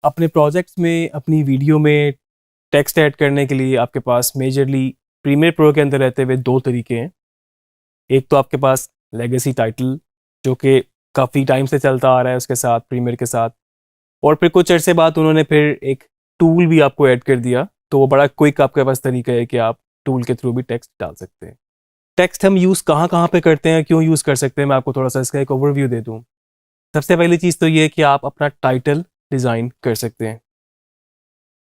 अपने प्रोजेक्ट्स में, अपनी वीडियो में टेक्स्ट ऐड करने के लिए आपके पास मेजरली प्रीमियर प्रो के अंदर रहते हुए दो तरीके हैं। एक तो आपके पास लेगेसी टाइटल, जो कि काफ़ी टाइम से चलता आ रहा है उसके साथ, प्रीमियर के साथ। और फिर कुछ अरसे बाद उन्होंने फिर एक टूल भी आपको ऐड कर दिया, तो वो बड़ा क्विक आपके पास तरीका है कि आप टूल के थ्रू भी टेक्स्ट डाल सकते हैं। टेक्स्ट हम यूज़ कहाँ कहाँ पे करते हैं, क्यों यूज़ कर सकते हैं, मैं आपको थोड़ा सा इसका एक ओवरव्यू दे दूँ। सबसे पहली चीज़ तो ये है कि आप अपना टाइटल डिज़ाइन कर सकते हैं।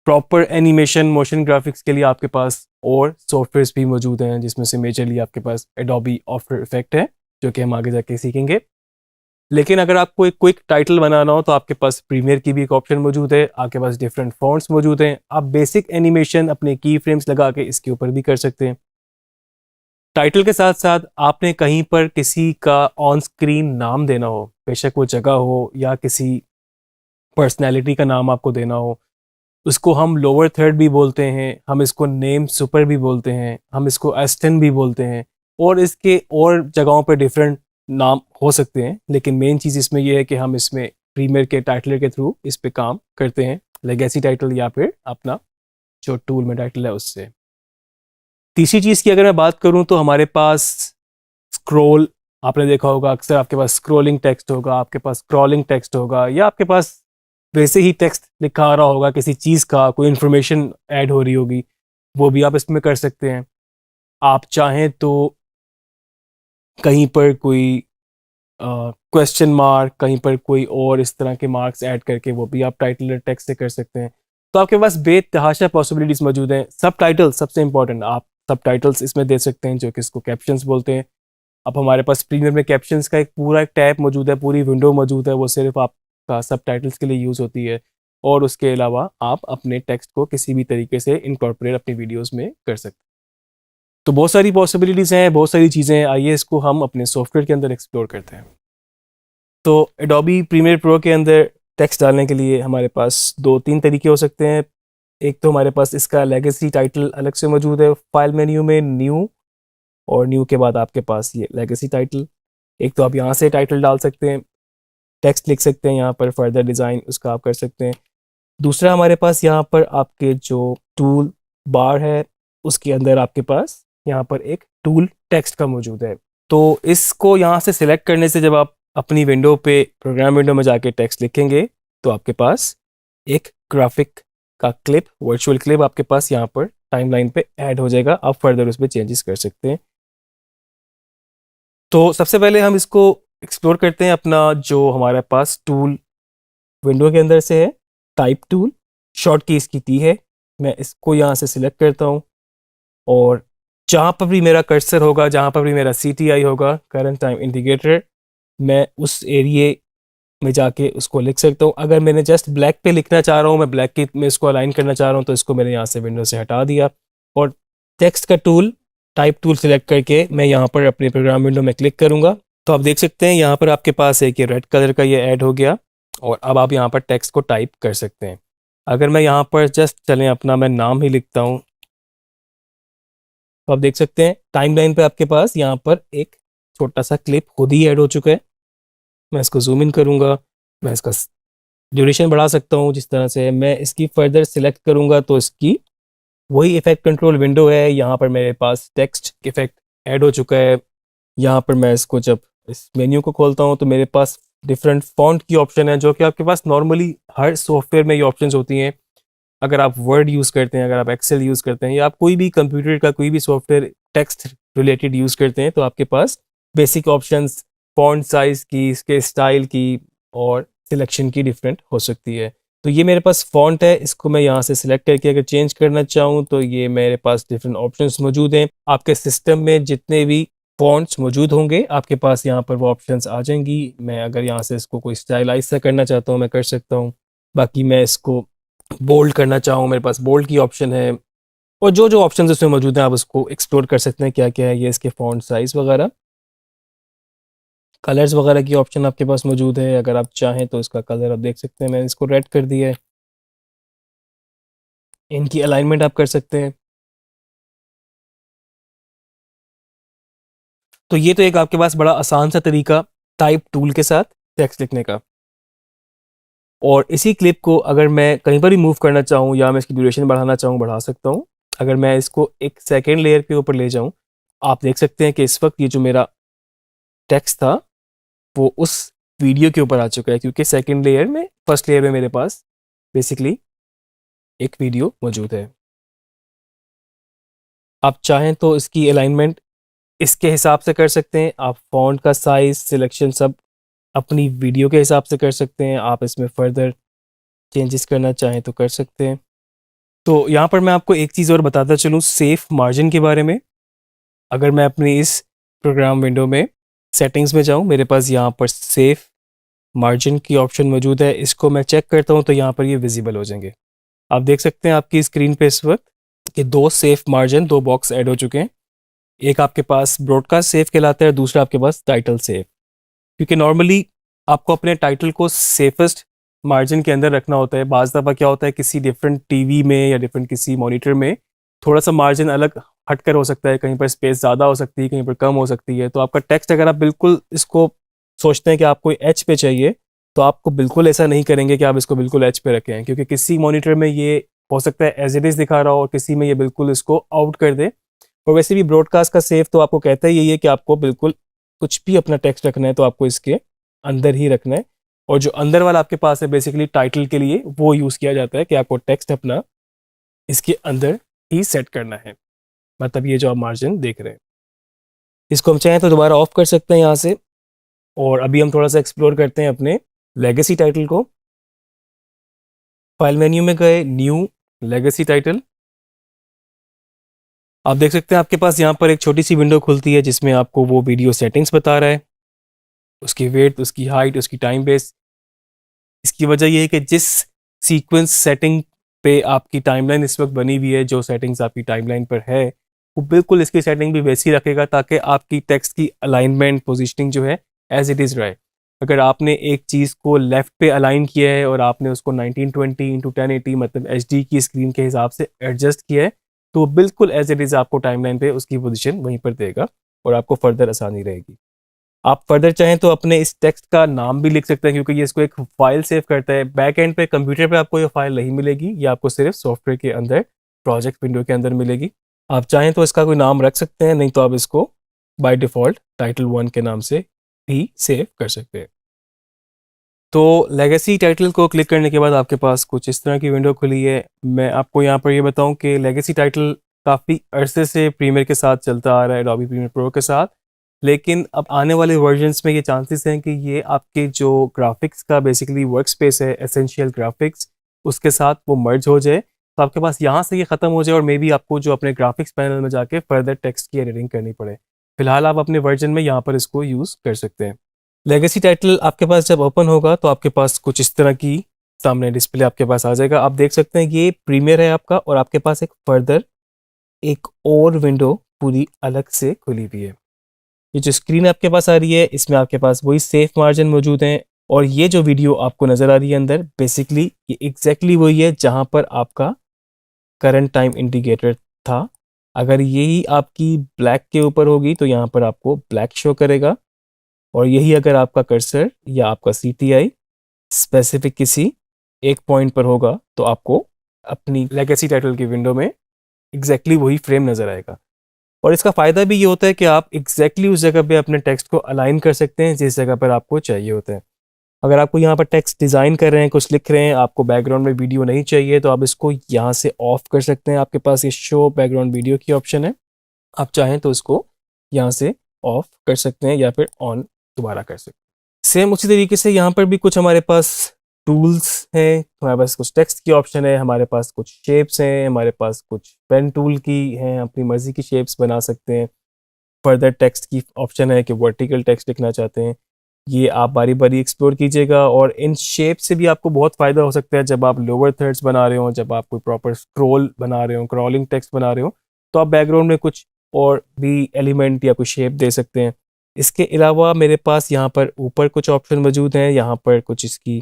प्रॉपर एनिमेशन, मोशन ग्राफिक्स के लिए आपके पास और सॉफ्टवेयर्स भी मौजूद हैं, जिसमें से मेजरली आपके पास एडोबी आफ्टर इफेक्ट है, जो कि हम आगे जाके सीखेंगे। लेकिन अगर आपको एक क्विक टाइटल बनाना हो तो आपके पास प्रीमियर की भी एक ऑप्शन मौजूद है, आपके पास डिफरेंट फॉन्ट्स मौजूद हैं, आप बेसिक एनिमेशन अपने की फ्रेम्स लगा के इसके ऊपर भी कर सकते हैं। टाइटल के साथ साथ आपने कहीं पर किसी का ऑन स्क्रीन नाम देना हो, बेशक वो जगह हो या किसी पर्सनैलिटी का नाम आपको देना हो, उसको हम लोअर थर्ड भी बोलते हैं, हम इसको नेम सुपर भी बोलते हैं, हम इसको एस्टन भी बोलते हैं, और इसके और जगहों पर डिफरेंट नाम हो सकते हैं। लेकिन मेन चीज़ इसमें यह है कि हम इसमें प्रीमियर के टाइटलर के थ्रू इस पे काम करते हैं, लेगेसी टाइटल या फिर अपना जो टूल में टाइटल है उससे। तीसरी चीज़ की अगर मैं बात करूं तो हमारे पास स्क्रॉल, आपने देखा होगा अक्सर आपके पास स्क्रॉलिंग टेक्स्ट होगा, आपके पास स्क्रॉलिंग टेक्स्ट होगा, या आपके पास वैसे ही टेक्स्ट लिखा आ रहा होगा किसी चीज़ का, कोई इन्फॉर्मेशन ऐड हो रही होगी, वो भी आप इसमें कर सकते हैं। आप चाहें तो कहीं पर कोई क्वेश्चन मार्क, कहीं पर कोई और इस तरह के मार्क्स ऐड करके वो भी आप टाइटल टेक्स्ट से कर सकते हैं। तो आपके पास बेतहाशा पॉसिबिलिटीज़ मौजूद हैं। सब टाइटल सबसे इंपॉर्टेंट, आप सब टाइटल्स इसमें दे सकते हैं, जो कि इसको कैप्शंस बोलते हैं। अब हमारे पास प्रीमियर में कैप्शंस का एक पूरा एक टैब मौजूद है, पूरी विंडो मौजूद है, वो सिर्फ आपका सब टाइटल्स के लिए यूज़ होती है। और उसके अलावा आप अपने टेक्स्ट को किसी भी तरीके से इनकॉर्पोरेट अपनी वीडियोस में कर सकते हैं। तो बहुत सारी पॉसिबिलिटीज़ हैं, बहुत सारी चीज़ें हैं, आइए इसको हम अपने सॉफ्टवेयर के अंदर एक्सप्लोर करते हैं। तो एडोबी प्रीमियर प्रो के अंदर टेक्स्ट डालने के लिए हमारे पास दो तीन तरीके हो सकते हैं। एक तो हमारे पास इसका लेगेसी टाइटल अलग से मौजूद है, फाइल मेन्यू में न्यू, और न्यू के बाद आपके पास ये लेगेसी टाइटल। एक तो आप यहाँ से टाइटल डाल सकते हैं, टेक्स्ट लिख सकते हैं, यहाँ पर फर्दर डिज़ाइन उसका आप कर सकते हैं। दूसरा हमारे पास यहाँ पर आपके जो टूल बार है उसके अंदर आपके पास यहाँ पर एक टूल टेक्स्ट का मौजूद है। तो इसको यहाँ से सिलेक्ट करने से जब आप अपनी विंडो पे, प्रोग्राम विंडो में जाके टेक्स्ट लिखेंगे, तो आपके पास एक ग्राफिक का क्लिप, वर्चुअल क्लिप आपके पास यहाँ पर टाइमलाइन पे ऐड हो जाएगा। आप फर्दर उसमें चेंजेस कर सकते हैं। तो सबसे पहले हम इसको एक्सप्लोर करते हैं, अपना जो हमारे पास टूल विंडो के अंदर से है, टाइप टूल, शॉर्ट की इसकी टी है। मैं इसको यहाँ से सिलेक्ट करता हूँ, और जहाँ पर भी मेरा कर्सर होगा, जहाँ पर भी मेरा CTI होगा, करंट टाइम इंडिकेटर, मैं उस एरिए में जाके उसको लिख सकता हूँ। अगर मैंने जस्ट ब्लैक पे लिखना चाह रहा हूँ, मैं ब्लैक की में इसको अलाइन करना चाह रहा हूँ, तो इसको मैंने यहाँ से विंडो से हटा दिया, और टेक्स्ट का टूल, टाइप टूल सिलेक्ट करके मैं यहाँ पर अपने प्रोग्राम विंडो में क्लिक करूँगा। तो आप देख सकते हैं यहाँ पर आपके पास एक ये रेड कलर का ये ऐड हो गया, और अब आप यहाँ पर टेक्स्ट को टाइप कर सकते हैं। अगर मैं यहाँ पर जस्ट चलें अपना मैं नाम ही लिखता हूँ, तो आप देख सकते हैं टाइमलाइन पे आपके पास यहाँ पर एक छोटा सा क्लिप खुद ही ऐड हो चुका है। मैं इसको जूम इन करूँगा, मैं इसका ड्यूरेशन बढ़ा सकता हूँ जिस तरह से मैं इसकी फर्दर सिलेक्ट करूँगा, तो इसकी वही इफेक्ट कंट्रोल विंडो है। यहाँ पर मेरे पास टेक्स्ट इफेक्ट ऐड हो चुका है। यहाँ पर मैं इसको जब इस मेन्यू को खोलता हूँ तो मेरे पास डिफरेंट फॉन्ट की ऑप्शन है, जो कि आपके पास नॉर्मली हर सॉफ्टवेयर में ये ऑप्शंस होती हैं। अगर आप वर्ड यूज़ करते हैं, अगर आप एक्सेल यूज़ करते हैं, या आप कोई भी कंप्यूटर का कोई भी सॉफ्टवेयर टेक्स्ट रिलेटेड यूज़ करते हैं, तो आपके पास बेसिक ऑप्शंस फॉन्ट साइज़ की, इसके स्टाइल की और सिलेक्शन की डिफरेंट हो सकती है। तो ये मेरे पास फॉन्ट है, इसको मैं यहाँ से सिलेक्ट करके अगर चेंज करना चाहूँ तो ये मेरे पास डिफरेंट ऑप्शंस मौजूद हैं। आपके सिस्टम में जितने भी फॉन्ट्स मौजूद होंगे आपके पास यहाँ पर वो ऑप्शंस आ जाएंगी। मैं अगर यहाँ से इसको कोई स्टाइलाइज सा करना चाहता हूँ मैं कर सकता हूँ। बाकी मैं इसको बोल्ड करना चाहूँ, मेरे पास बोल्ड की ऑप्शन है, और जो जो ऑप्शन उसमें मौजूद हैं आप उसको एक्सप्लोर कर सकते हैं क्या क्या है ये, इसके फॉन्ट साइज़ वगैरह, कलर्स वगैरह की ऑप्शन आपके पास मौजूद है। अगर आप चाहें तो इसका कलर आप देख सकते हैं, मैंने इसको रेड कर दिया है। इनकी अलाइनमेंट आप कर सकते हैं। तो ये तो एक आपके पास बड़ा आसान सा तरीका टाइप टूल के साथ टेक्स्ट लिखने का। और इसी क्लिप को अगर मैं कहीं पर भी मूव करना चाहूँ या मैं इसकी ड्यूरेशन बढ़ाना चाहूँ बढ़ा सकता हूँ। अगर मैं इसको एक सेकेंड लेयर के ऊपर ले जाऊँ, आप देख सकते हैं कि इस वक्त ये जो मेरा टेक्स्ट था वो उस वीडियो के ऊपर आ चुका है, क्योंकि सेकेंड लेयर में, फर्स्ट लेयर में मेरे पास बेसिकली एक वीडियो मौजूद है। आप चाहें तो इसकी अलाइनमेंट इसके हिसाब से कर सकते हैं, आप फॉन्ट का साइज, सिलेक्शन सब अपनी वीडियो के हिसाब से कर सकते हैं। आप इसमें फर्दर चेंजेस करना चाहें तो कर सकते हैं। तो यहाँ पर मैं आपको एक चीज़ और बताता चलूँ सेफ मार्जिन के बारे में। अगर मैं अपनी इस प्रोग्राम विंडो में सेटिंग्स में जाऊँ, मेरे पास यहाँ पर सेफ मार्जिन की ऑप्शन मौजूद है। इसको मैं चेक करता हूँ तो यहाँ पर ये विजिबल हो जाएंगे। आप देख सकते हैं आपकी स्क्रीन पे इस वक्त कि दो सेफ मार्जिन, दो बॉक्स ऐड हो चुके हैं। एक आपके पास ब्रॉडकास्ट सेफ कहलाता है, दूसरा आपके पास टाइटल सेफ। क्योंकि नॉर्मली आपको अपने टाइटल को सेफेस्ट मार्जिन के अंदर रखना होता है। बाज़ दफ़ा क्या होता है किसी डिफरेंट टीवी में या डिफरेंट किसी मॉनिटर में थोड़ा सा मार्जिन अलग हटकर हो सकता है, कहीं पर स्पेस ज़्यादा हो सकती है, कहीं पर कम हो सकती है। तो आपका टेक्स्ट अगर आप बिल्कुल इसको सोचते हैं कि आपको एच पे चाहिए, तो आपको बिल्कुल ऐसा नहीं करेंगे कि आप इसको बिल्कुल एच पे रखें, क्योंकि किसी मॉनिटर में ये हो सकता है एज इट इज़ दिखा रहा हो और किसी में ये बिल्कुल इसको आउट कर दे। और वैसे भी ब्रॉडकास्ट का सेफ तो आपको कहता ही यही है कि आपको बिल्कुल कुछ भी अपना टेक्स्ट रखना है तो आपको इसके अंदर ही रखना है। और जो अंदर वाला आपके पास है बेसिकली टाइटल के लिए, वो यूज़ किया जाता है कि आपको टेक्स्ट अपना इसके अंदर ही सेट करना है। मतलब ये जो आप मार्जिन देख रहे हैं, इसको हम चाहें तो दोबारा ऑफ कर सकते हैं यहाँ से। और अभी हम थोड़ा सा एक्सप्लोर करते हैं अपने लेगेसी टाइटल को। फाइल मेन्यू में गए, न्यू लेगेसी टाइटल। आप देख सकते हैं आपके पास यहाँ पर एक छोटी सी विंडो खुलती है जिसमें आपको वो वीडियो सेटिंग्स बता रहा है, उसकी वेट, उसकी हाइट, उसकी टाइम बेस। इसकी वजह यह है कि जिस सीक्वेंस सेटिंग पे आपकी टाइमलाइन इस वक्त बनी हुई है, जो सेटिंग्स आपकी टाइमलाइन पर है, वो बिल्कुल इसकी सेटिंग भी वैसी रखेगा ताकि आपकी टेक्स्ट की अलाइनमेंट, पोजीशनिंग जो है एज इट इज़ रहे। अगर आपने एक चीज़ को लेफ़्ट पे अलाइन किया है और आपने उसको 1920 इंटू 1080 मतलब HD की स्क्रीन के हिसाब से एडजस्ट किया है, तो बिल्कुल एज इट इज़ आपको टाइमलाइन पे उसकी पोजीशन वहीं पर देगा और आपको फर्दर आसानी रहेगी। आप फर्दर चाहें तो अपने इस टेक्स्ट का नाम भी लिख सकते हैं, क्योंकि ये इसको एक फाइल सेव करता है। बैक एंड पे कंप्यूटर पे आपको ये फाइल नहीं मिलेगी, ये आपको सिर्फ सॉफ्टवेयर के अंदर प्रोजेक्ट विंडो के अंदर मिलेगी। आप चाहें तो इसका कोई नाम रख सकते हैं, नहीं तो आप इसको बाय डिफ़ॉल्ट टाइटल 1 के नाम से भी सेव कर सकते हैं। तो लेगेसी टाइटल को क्लिक करने के बाद आपके पास कुछ इस तरह की विंडो खुली है। मैं आपको यहाँ पर ये बताऊँ कि लेगेसी टाइटल काफ़ी अरसे से प्रीमियर के साथ चलता आ रहा है, एडोबी प्रीमियर प्रो के साथ। लेकिन अब आने वाले वर्जन्स में ये चांसेस हैं कि ये आपके जो ग्राफिक्स का बेसिकली वर्क स्पेस है, एसेंशियल ग्राफिक्स, उसके साथ वो मर्ज हो जाए। तो आपके पास यहाँ से ये ख़त्म हो जाए और मे बी आपको जो अपने ग्राफिक्स पैनल में जाके फर्दर टेक्स्ट की एडिटिंग करनी पड़े। फिलहाल आप अपने वर्जन में यहाँ पर इसको यूज़ कर सकते हैं। लेगेसी टाइटल आपके पास जब ओपन होगा तो आपके पास कुछ इस तरह की सामने डिस्प्ले आपके पास आ जाएगा। आप देख सकते हैं ये प्रीमियर है आपका और आपके पास एक फर्दर एक और विंडो पूरी अलग से खुली हुई है। ये जो स्क्रीन आपके पास आ रही है इसमें आपके पास वही सेफ मार्जिन मौजूद हैं और ये जो वीडियो आपको नज़र आ रही है अंदर बेसिकली ये एग्जैक्टली वही है जहाँ पर आपका करंट टाइम इंडिकेटर था। अगर यही आपकी ब्लैक के ऊपर होगी तो यहाँ पर आपको ब्लैक शो करेगा और यही अगर आपका कर्सर या आपका CTI स्पेसिफिक किसी एक पॉइंट पर होगा तो आपको अपनी लेगेसी टाइटल की विंडो में एग्जैक्टली वही फ्रेम नज़र आएगा। और इसका फ़ायदा भी ये होता है कि आप एग्जैक्टली उस जगह पे अपने टेक्स्ट को अलाइन कर सकते हैं जिस जगह पर आपको चाहिए होता है। अगर आपको यहाँ पर टेक्स्ट डिज़ाइन कर रहे हैं, कुछ लिख रहे हैं, आपको बैकग्राउंड में वीडियो नहीं चाहिए तो आप इसको यहाँ से ऑफ कर सकते हैं। आपके पास ये शो बैकग्राउंड वीडियो की ऑप्शन है, आप चाहें तो इसको यहाँ से ऑफ कर सकते हैं या फिर ऑन दोबारा कर सकते हैं। सेम उसी तरीके से यहाँ पर भी कुछ हमारे पास टूल्स हैं, हमारे पास कुछ टेक्स्ट की ऑप्शन है, हमारे पास कुछ शेप्स हैं, हमारे पास कुछ पेन टूल की हैं, अपनी मर्ज़ी की शेप्स बना सकते हैं। फर्दर टेक्स्ट की ऑप्शन है कि वर्टिकल टेक्स्ट लिखना चाहते हैं, ये आप बारी बारी एक्सप्लोर कीजिएगा। और इन शेप से भी आपको बहुत फ़ायदा हो सकता है जब आप लोअर थर्ड्स बना रहे हो, जब आप कोई प्रॉपर स्क्रॉल बना रहे हो, क्रॉलिंग टेक्स्ट बना रहे हो, तो आप बैकग्राउंड में कुछ और भी एलिमेंट या कुछ शेप दे सकते हैं। इसके अलावा मेरे पास यहाँ पर ऊपर कुछ ऑप्शन मौजूद हैं, यहाँ पर कुछ इसकी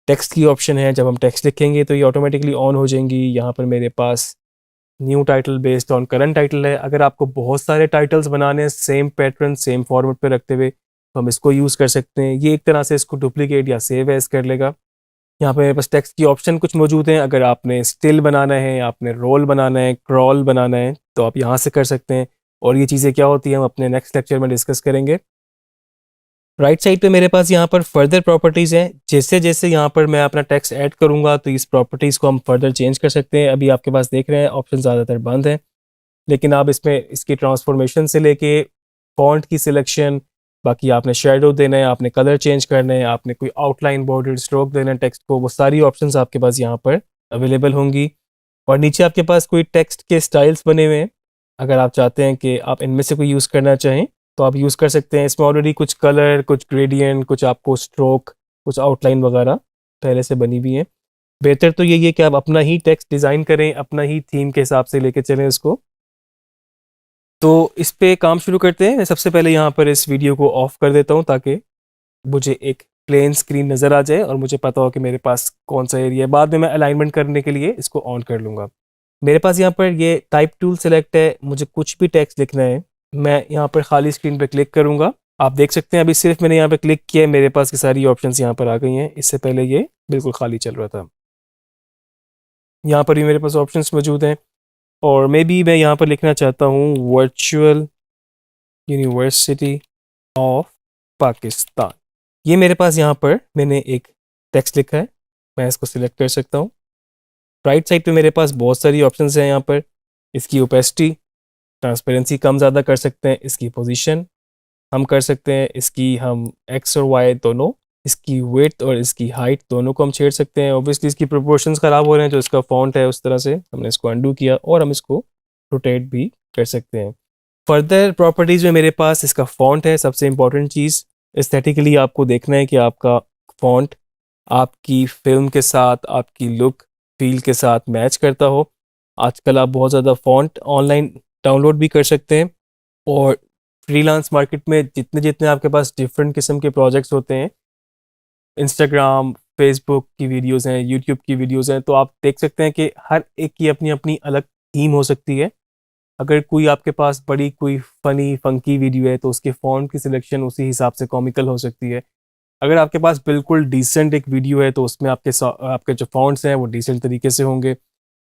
टेक्स्ट की ऑप्शन है। जब हम टेक्स्ट लिखेंगे तो ये ऑटोमेटिकली ऑन हो जाएंगी। यहाँ पर मेरे पास new title based on current title है। अगर आपको बहुत सारे टाइटल्स बनाने हैं सेम पैटर्न सेम फॉर्मेट पे रखते हुए तो हम इसको यूज़ कर सकते हैं। ये एक तरह से इसको डुप्लीकेट या सेव एज कर लेगा। यहाँ पे मेरे पास टेक्स्ट की ऑप्शन कुछ मौजूद हैं। अगर आपने स्टिल बनाना है, आपने रोल बनाना है, क्रॉल बनाना है, तो आप यहाँ से कर सकते हैं। और ये चीज़ें क्या होती हैं हम अपने नेक्स्ट लेक्चर में डिस्कस करेंगे। राइट साइड पे मेरे पास यहाँ पर फर्दर प्रॉपर्टीज़ हैं। जैसे जैसे यहाँ पर मैं अपना टेक्स्ट ऐड करूँगा तो इस प्रॉपर्टीज़ को हम फर्दर चेंज कर सकते हैं। अभी आपके पास देख रहे हैं ऑप्शन ज़्यादातर बंद हैं, लेकिन आप इसमें इसकी ट्रांसफॉर्मेशन से लेके फॉन्ट की सिलेक्शन, बाकी आपने शेडो देना है, आपने कलर चेंज करना है, आपने कोई आउटलाइन बॉर्डर स्ट्रोक देना है टेक्स्ट को, वो सारी ऑप्शंस आपके पास यहाँ पर अवेलेबल होंगी। और नीचे आपके पास कोई टेक्स्ट के स्टाइल्स बने हुए हैं। अगर आप चाहते हैं कि आप इनमें से कोई यूज़ करना चाहें तो आप यूज़ कर सकते हैं। इसमें ऑलरेडी कुछ कलर, कुछ ग्रेडियंट, कुछ आपको स्ट्रोक, कुछ आउटलाइन वगैरह पहले से बनी हुई हैं। बेहतर तो यही है कि आप अपना ही टेक्स्ट डिज़ाइन करें, अपना ही थीम के हिसाब से लेके चलें उसको। तो इस पे काम शुरू करते हैं। मैं सबसे पहले यहाँ पर इस वीडियो को ऑफ कर देता हूँ ताकि मुझे एक प्लेन स्क्रीन नज़र आ जाए और मुझे पता हो कि मेरे पास कौन सा एरिया है। बाद में मैं अलाइनमेंट करने के लिए इसको ऑन कर लूँगा। मेरे पास यहाँ पर ये टाइप टूल सेलेक्ट है। मुझे कुछ भी टेक्स्ट लिखना है, मैं यहाँ पर खाली स्क्रीन पर क्लिक करूँगा। आप देख सकते हैं अभी सिर्फ मैंने यहाँ पर क्लिक किया है, मेरे पास की सारी ऑप्शंस यहाँ पर आ गई हैं। इससे पहले ये बिल्कुल खाली चल रहा था। यहाँ पर भी मेरे पास ऑप्शंस मौजूद हैं और मे बी मैं यहाँ पर लिखना चाहता हूँ वर्चुअल यूनिवर्सिटी ऑफ पाकिस्तान। ये मेरे पास यहाँ पर मैंने एक टेक्स्ट लिखा है, मैं इसको सिलेक्ट कर सकता हूँ। राइट साइड पे मेरे पास बहुत सारी ऑप्शंस हैं। यहाँ पर इसकी ओपेसिटी, ट्रांसपेरेंसी कम ज़्यादा कर सकते हैं। इसकी पोजीशन हम कर सकते हैं, इसकी हम एक्स और वाई दोनों, इसकी विड्थ और इसकी हाइट दोनों को हम छेड़ सकते हैं। ऑब्वियसली इसकी प्रोपोर्शंस ख़राब हो रहे हैं, जो इसका फॉन्ट है उस तरह से हमने इसको अंडू किया और हम इसको रोटेट भी कर सकते हैं। फर्दर प्रॉपर्टीज़ में मेरे पास इसका फॉन्ट है। सबसे इंपॉर्टेंट चीज़, एस्थेटिकली आपको देखना है कि आपका फॉन्ट आपकी फिल्म के साथ, आपकी लुक फील के साथ मैच करता हो। आजकल आप बहुत ज़्यादा फॉन्ट ऑनलाइन डाउनलोड भी कर सकते हैं और फ्रीलांस मार्केट में जितने जितने आपके पास डिफरेंट किस्म के प्रोजेक्ट्स होते हैं, इंस्टाग्राम, फेसबुक की वीडियोस हैं, यूट्यूब की वीडियोस हैं, तो आप देख सकते हैं कि हर एक की अपनी अपनी अलग थीम हो सकती है। अगर कोई आपके पास बड़ी कोई फ़नी फंकी वीडियो है तो उसके फ़ॉन्ट की सिलेक्शन उसी हिसाब से कॉमिकल हो सकती है। अगर आपके पास बिल्कुल डिसेंट एक वीडियो है तो उसमें आपके जो फ़ॉन्ट्स हैं वो डिसेंट तरीके से होंगे।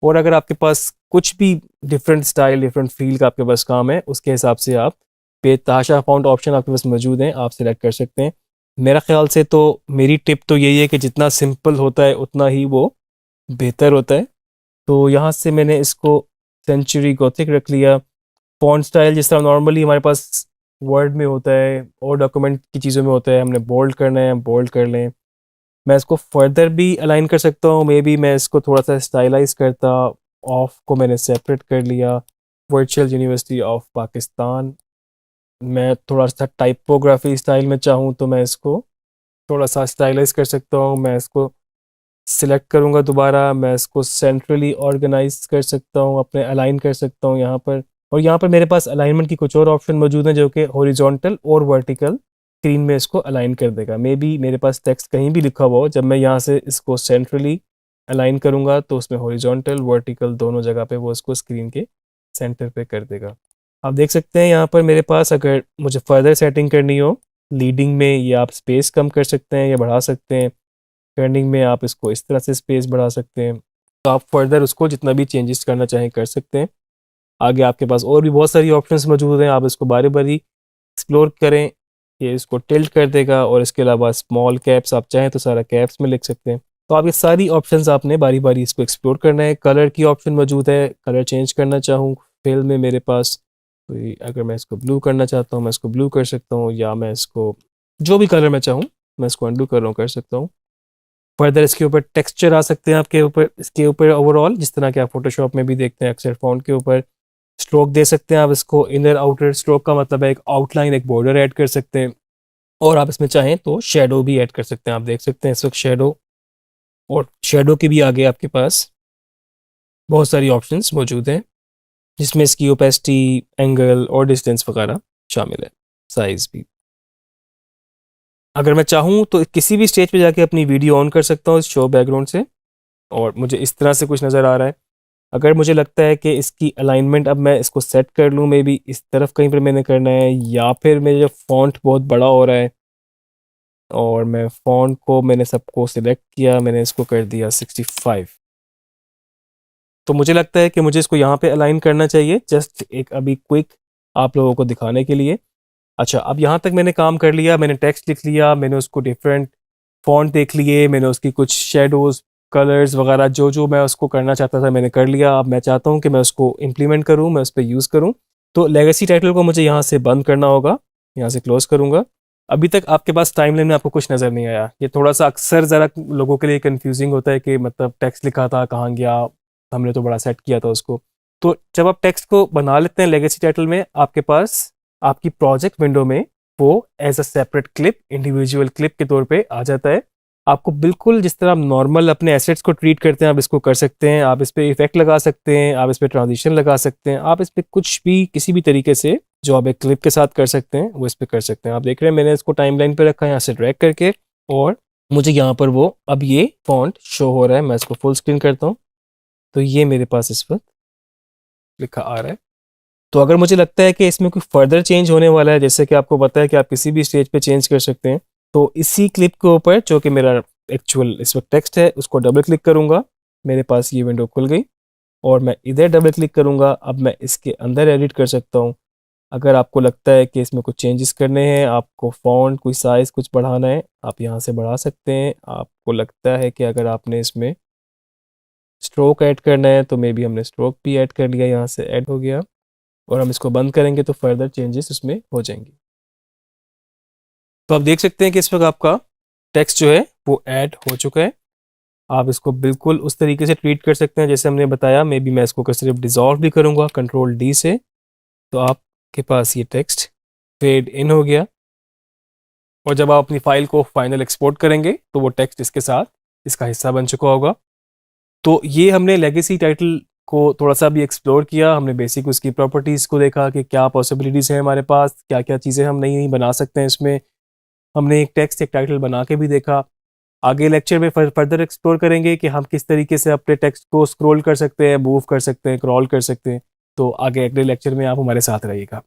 और अगर आपके पास कुछ भी डिफरेंट स्टाइल, डिफरेंट फील का आपके पास काम है, उसके हिसाब से आप बेतहाशा फ़ॉन्ट ऑप्शन आपके पास मौजूद हैं, आप सिलेक्ट कर सकते हैं। मेरा ख्याल से तो मेरी टिप तो यही है कि जितना सिंपल होता है उतना ही वो बेहतर होता है। तो यहाँ से मैंने इसको सेंचुरी गॉथिक रख लिया। फॉन्ट स्टाइल जिस तरह नॉर्मली हमारे पास वर्ड में होता है और डॉक्यूमेंट की चीज़ों में होता है, हमने बोल्ड करना है, बोल्ड कर लें। मैं इसको फर्दर भी अलाइन कर सकता हूँ। मे बी मैं इसको थोड़ा सा स्टाइलाइज करता, ऑफ को मैंने सेपरेट कर लिया, वर्चुअल यूनिवर्सिटी ऑफ पाकिस्तान। मैं थोड़ा सा टाइपोग्राफी स्टाइल में चाहूँ तो मैं इसको थोड़ा सा स्टाइलाइज कर सकता हूँ। मैं इसको सिलेक्ट करूँगा दोबारा, मैं इसको सेंट्रली ऑर्गेनाइज कर सकता हूँ, अपने अलाइन कर सकता हूँ यहाँ पर। और यहाँ पर मेरे पास अलाइनमेंट की कुछ और ऑप्शन मौजूद हैं जो कि हॉरिजॉन्टल और वर्टिकल स्क्रीन में इसको अलाइन कर देगा। मे बी मेरे पास टेक्स्ट कहीं भी लिखा हुआ हो, जब मैं यहाँ से इसको सेंट्रली अलाइन करूँगा तो उसमें हॉरिजॉन्टल वर्टिकल दोनों जगह पे वो इसको स्क्रीन के सेंटर पे कर देगा। आप देख सकते हैं यहाँ पर मेरे पास, अगर मुझे फर्दर सेटिंग करनी हो लीडिंग में, ये आप स्पेस कम कर सकते हैं या बढ़ा सकते हैं। टर्निंग में आप इसको इस तरह से स्पेस बढ़ा सकते हैं। तो आप फर्दर उसको जितना भी चेंजेस करना चाहें कर सकते हैं। आगे आपके पास और भी बहुत सारी ऑप्शंस मौजूद हैं, आप इसको बारी बारी एक्सप्लोर करें। ये इसको टिल्ट कर देगा और इसके अलावा स्मॉल कैप्स आप चाहें तो सारा कैप्स में लिख सकते हैं। तो आप ये सारी ऑप्शंस आपने बारी बारी इसको एक्सप्लोर करना है। कलर की ऑप्शन मौजूद है, कलर चेंज करना चाहूँ फिल में मेरे पास, तो अगर मैं इसको ब्लू करना चाहता हूँ मैं इसको ब्लू कर सकता हूँ, या मैं इसको जो भी कलर मैं चाहूँ मैं इसको अंडू कर रहा हूँ कर सकता हूँ। फर्दर इसके ऊपर टेक्सचर आ सकते हैं आपके ऊपर, इसके ऊपर ओवरऑल जिस तरह के आप फोटोशॉप में भी देखते हैं अक्सर फॉन्ट के ऊपर स्ट्रोक दे सकते हैं आप इसको। इनर आउटर स्ट्रोक का मतलब है एक आउटलाइन, एक बॉर्डर ऐड कर सकते हैं। और आप इसमें चाहें तो शेडो भी ऐड कर सकते हैं। आप देख सकते हैं इस वक्त शेडो, और शेडो के भी आगे आपके पास बहुत सारी ऑप्शंस मौजूद हैं जिसमें इसकी ओपेसिटी, एंगल और डिस्टेंस वगैरह शामिल है, साइज भी। अगर मैं चाहूँ तो किसी भी स्टेज पे जाके अपनी वीडियो ऑन कर सकता हूँ इस शो बैकग्राउंड से, और मुझे इस तरह से कुछ नज़र आ रहा है। अगर मुझे लगता है कि इसकी अलाइनमेंट अब मैं इसको सेट कर लूँ, मे बी इस तरफ कहीं पर मैंने करना है, या फिर मेरा जो फॉन्ट बहुत बड़ा हो रहा है और मैं फ़ॉन्ट को मैंने सबको सिलेक्ट किया, मैंने इसको कर दिया 65। तो मुझे लगता है कि मुझे इसको यहाँ पे अलाइन करना चाहिए, जस्ट एक अभी क्विक आप लोगों को दिखाने के लिए। अच्छा, अब यहाँ तक मैंने काम कर लिया, मैंने टेक्स्ट लिख लिया, मैंने उसको डिफरेंट फ़ॉन्ट देख लिए, मैंने उसकी कुछ शेडोज़, कलर्स वगैरह जो जो मैं उसको करना चाहता था मैंने कर लिया। अब मैं चाहता हूँ कि मैं उसको इम्प्लीमेंट करूँ, मैं उस पर यूज़ करूँ। तो लेगेसी टाइटल को मुझे यहाँ से बंद करना होगा, यहाँ से क्लोज़ करूँगा। अभी तक आपके पास टाइमलाइन में आपको कुछ नज़र नहीं आया। ये थोड़ा सा अक्सर ज़रा लोगों के लिए कंफ्यूजिंग होता है कि मतलब टेक्स्ट लिखा था कहाँ गया, हमने तो बड़ा सेट किया था उसको। तो जब आप टेक्स्ट को बना लेते हैं लेगेसी टाइटल में, आपके पास आपकी प्रोजेक्ट विंडो में वो as a separate clip, individual clip के तौर पे आ जाता है। आपको बिल्कुल जिस तरह आप नॉर्मल अपने एसेट्स को ट्रीट करते हैं आप इसको कर सकते हैं। आप इस पर इफेक्ट लगा सकते हैं, आप इस पर ट्रांजिशन लगा सकते हैं, आप इस पर कुछ भी किसी भी तरीके से जो आप एक क्लिप के साथ कर सकते हैं वो इस पर कर सकते हैं। आप देख रहे हैं मैंने इसको टाइमलाइन पे रखा है यहाँ से ड्रैग करके, और मुझे यहाँ पर वो अब ये फॉन्ट शो हो रहा है। मैं इसको फुल स्क्रीन करता हूँ तो ये मेरे पास इस वक्त लिखा आ रहा है। तो अगर मुझे लगता है कि इसमें कोई फर्दर चेंज होने वाला है, जैसे कि आपको पता है कि आप किसी भी स्टेज पे चेंज कर सकते हैं, तो इसी क्लिप के ऊपर जो कि मेरा एक्चुअल इस वक्त टेक्स्ट है उसको डबल क्लिक करूंगा, मेरे पास ये विंडो खुल गई। और मैं इधर डबल क्लिक करूंगा, अब मैं इसके अंदर एडिट कर सकता हूँ। अगर आपको लगता है कि इसमें कुछ चेंजेस करने हैं, आपको फ़ॉन्ट कोई साइज़ कुछ बढ़ाना है, आप यहाँ से बढ़ा सकते हैं। आपको लगता है कि अगर आपने इसमें स्ट्रोक ऐड करना है तो मे बी हमने स्ट्रोक भी ऐड कर लिया, यहाँ से ऐड हो गया। और हम इसको बंद करेंगे तो फर्दर चेंजेस उसमें हो जाएंगे। तो आप देख सकते हैं कि इस वक्त आपका टेक्स्ट जो है वो ऐड हो चुका है। आप इसको बिल्कुल उस तरीके से ट्रीट कर सकते हैं जैसे हमने बताया। मे बी मैं इसको सिर्फ डिज़ोल्व भी करूँगा कंट्रोल डी से, तो आपके पास ये टेक्स्ट फेड इन हो गया। और जब आप अपनी फाइल को फाइनल एक्सपोर्ट करेंगे तो वो टेक्स्ट इसके साथ इसका हिस्सा बन चुका होगा। तो ये हमने लेगेसी टाइटल को थोड़ा सा भी एक्सप्लोर किया। हमने बेसिक उसकी प्रॉपर्टीज़ को देखा कि क्या पॉसिबिलिटीज़ हैं हमारे पास, क्या क्या चीज़ें हम नई नई बना सकते हैं इसमें। हमने एक टेक्स्ट एक टाइटल बना के भी देखा। आगे लेक्चर में फर्दर एक्सप्लोर करेंगे कि हम किस तरीके से अपने टेक्स्ट को स्क्रॉल कर सकते हैं, मूव कर सकते हैं, क्रॉल कर सकते हैं। तो आगे अगले लेक्चर में आप हमारे साथ रहिएगा।